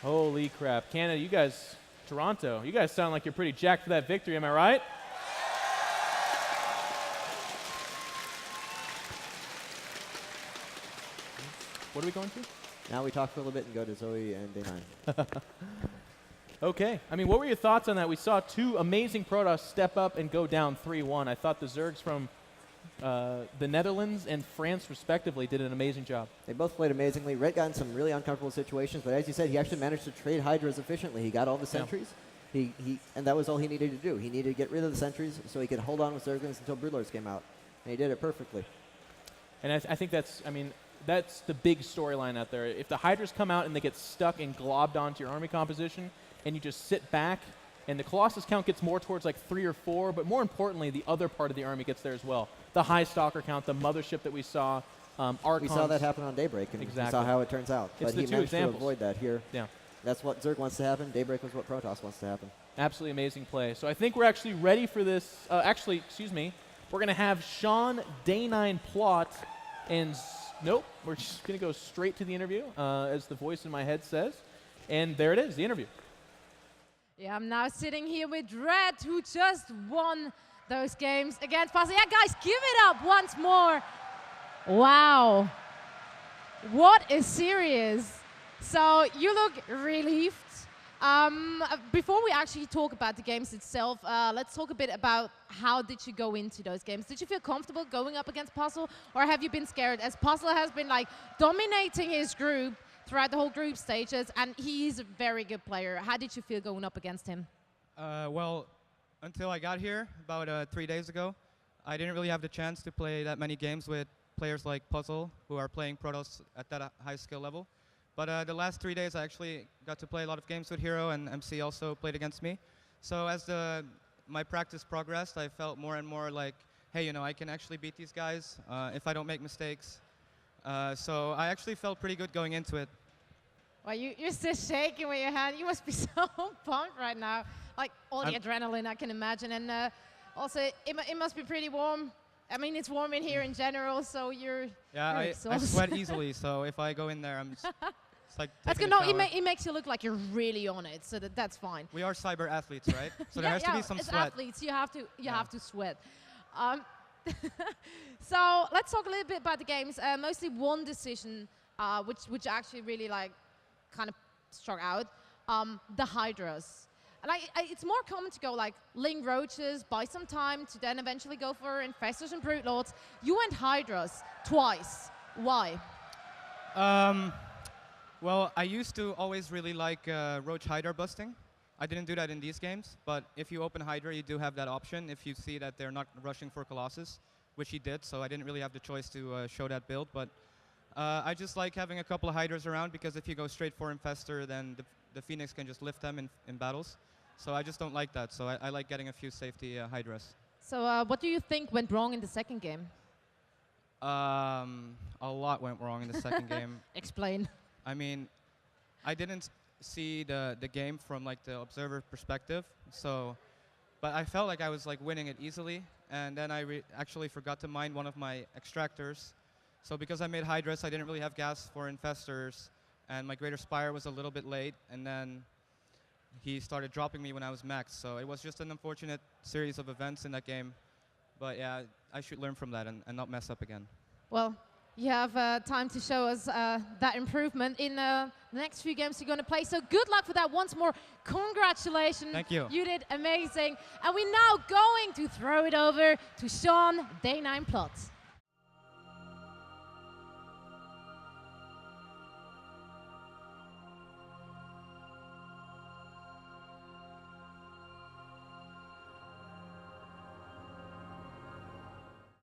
Holy crap. Canada, you guys, Toronto, you guys sound like you're pretty jacked for that victory, am I right? What are we going to? Now we talk for a little bit and go to Zoe and Day9. Okay. I mean, what were your thoughts on that? We saw two amazing Protoss step up and go down 3-1. I thought the Zergs from the Netherlands and France, respectively, did an amazing job. They both played amazingly. Red got in some really uncomfortable situations, but as you said, he actually managed to trade Hydras efficiently. He got all the sentries, and that was all he needed to do. He needed to get rid of the sentries so he could hold on with Zerglings until Broodlords came out, and he did it perfectly. And I think that's, I mean, that's the big storyline out there. If the Hydras come out and they get stuck and globbed onto your army composition, and you just sit back, and the Colossus count gets more towards like 3 or 4, but more importantly, the other part of the army gets there as well. The high Stalker count, the Mothership that we saw, Archons. We saw that happen on Daybreak, and we saw how it turns out. It's but he managed to avoid that here. Yeah. That's what Zerg wants to happen. Daybreak was what Protoss wants to happen. Absolutely amazing play. So I think we're actually ready for this. Actually, excuse me. We're going to have Sean Day9 plot, and nope, we're just going to go straight to the interview, as the voice in my head says. And there it is, the interview. Yeah, I'm now sitting here with Red, who just won those games against Puzzle. Yeah, guys, give it up once more. Wow. What a series. So you look relieved. Before we actually talk about the games itself, let's talk a bit about how did you go into those games. Did you feel comfortable going up against Puzzle, or have you been scared, as Puzzle has been like dominating his group throughout the whole group stages, and he's a very good player. How did you feel going up against him? Well, until I got here about 3 days ago, I didn't really have the chance to play that many games with players like Puzzle, who are playing Protoss at that high skill level. But the last 3 days, I actually got to play a lot of games with Hero, and MC also played against me. So as my practice progressed, I felt more and more like, hey, you know, I can actually beat these guys if I don't make mistakes. So I actually felt pretty good going into it. Well, you're still shaking with your hand. You must be so pumped right now. Like all the adrenaline, I can imagine. And also, it must be pretty warm. I mean, it's warm in here in general, so you're I sweat easily, so if I go in there, I'm just it's like that's good. No, it makes you look like you're really on it, so that's fine. We are cyber athletes, right? So there has to be some as sweat. Athletes, you have to sweat. So let's talk a little bit about the games. Mostly one decision, which actually really like kind of struck out. The Hydras. And it's more common to go like Ling Roaches, buy some time to then eventually go for Infestors and Broodlords. You went Hydras twice. Why? Well, I used to always really like Roach Hydra busting. I didn't do that in these games, but if you open Hydra, you do have that option if you see that they're not rushing for Colossus, which he did, so I didn't really have the choice to show that build. But I just like having a couple of Hydras around, because if you go straight for Infestor, then the Phoenix can just lift them in battles. So I just don't like that, so I like getting a few safety Hydras. So what do you think went wrong in the second game? A lot went wrong in the second game. Explain. I mean, I didn't see the game from like the observer perspective, so, but I felt like I was like winning it easily, and then I actually forgot to mine one of my extractors. So because I made Hydras, I didn't really have gas for Infestors, and my Greater Spire was a little bit late, and then he started dropping me when I was maxed. So it was just an unfortunate series of events in that game. But yeah, I should learn from that and not mess up again. Well, you have time to show us that improvement in the next few games you're going to play. So good luck for that once more. Congratulations. Thank you. You did amazing. And we're now going to throw it over to Sean Day9 Plot.